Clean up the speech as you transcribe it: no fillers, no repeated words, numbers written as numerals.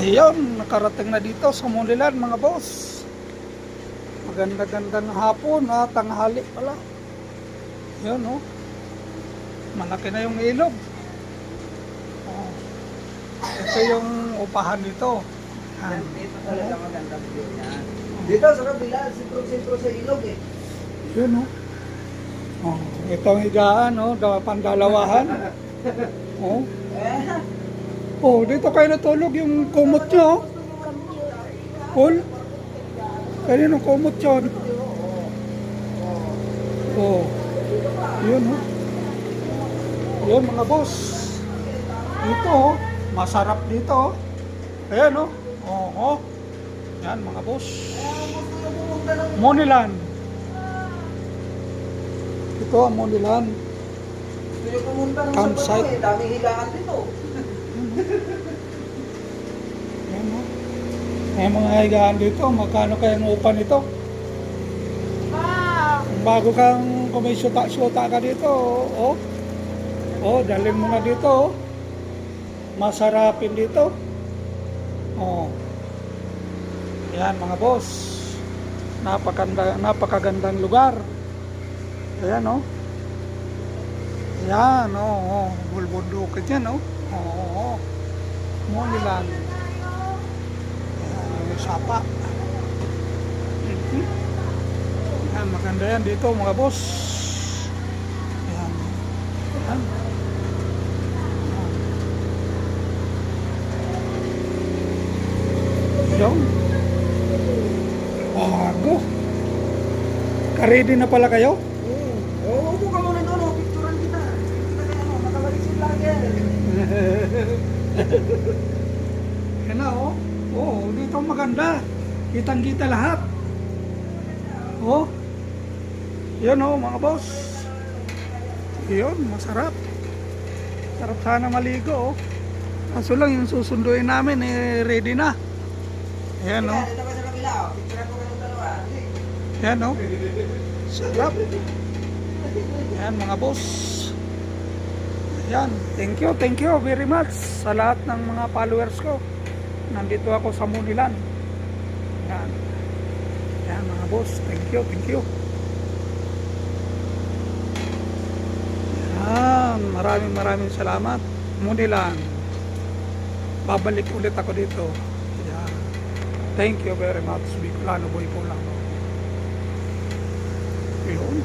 Ayun, nakarating na dito sa Munilan mga boss. Maganda-gandang hapon, tanghali pala. Yun, oh. Malaki na yung ilog. Oh. Ito yung upahan nito. Dito talaga maganda view yan. Dito sa kabila, sentro sa ilog eh. Yun, oh. Oh, ito ang higaan, oh, pandalawahan. Oh. Oh, dito kayo natulog yung kumot nyo. Cool. Kanino kumot yun? Oh. Yun, oh. Yun mga boss. Dito, oh. Masarap dito, oh. Ayan, oh. Oh, oh. Yan mga boss. Munilan. Ito ang Munilan. Gusto nyo pumunta ng Campsite. Sabado eh. Daming higaan dito. Ayan, oh. May mga higaan dito. Magkano kaya ang upa nito? Kung bago kang kumisyota-syota ka dito, oh. Oh, dalhin mo na dito, oh. Masarapin dito. Oh. Ayan mga boss. Napakagandang lugar. Ayan, oh. Ayan, oh, oh. Bulbundukin yan, oh. Oh, oh. Munilan. Ayan, yung sapa. Ayan, maganda yan dito mga boss. Ayan. Ayan. Ayan. Bago. Ka-ready na pala kayo? Oo, upo ka muna doon. Oh. Picturean kita. Kita kaya ano, nakabalisin lang yan. Yan na, oh. Oh, dito maganda. Kitang-kita lahat. Oh. Yan, oh, mga boss. Yun, masarap. Sarap sana maligo, oh. Kaso lang yung susunduin namin, ready na. Yan, oh. Dito ka sa kabila. Oh. Picturean ko kayong dalawa. Yan, oh. Sarap. Yan, mga boss. Yan, thank you very much sa lahat ng mga followers ko. Nandito ako sa Munilan. Yan. Yan, mga boss, thank you. Yan, maraming salamat. Munilan. Babalik ulit ako dito. Yan. Thank you very much. Bicolano boy po lang. Yun.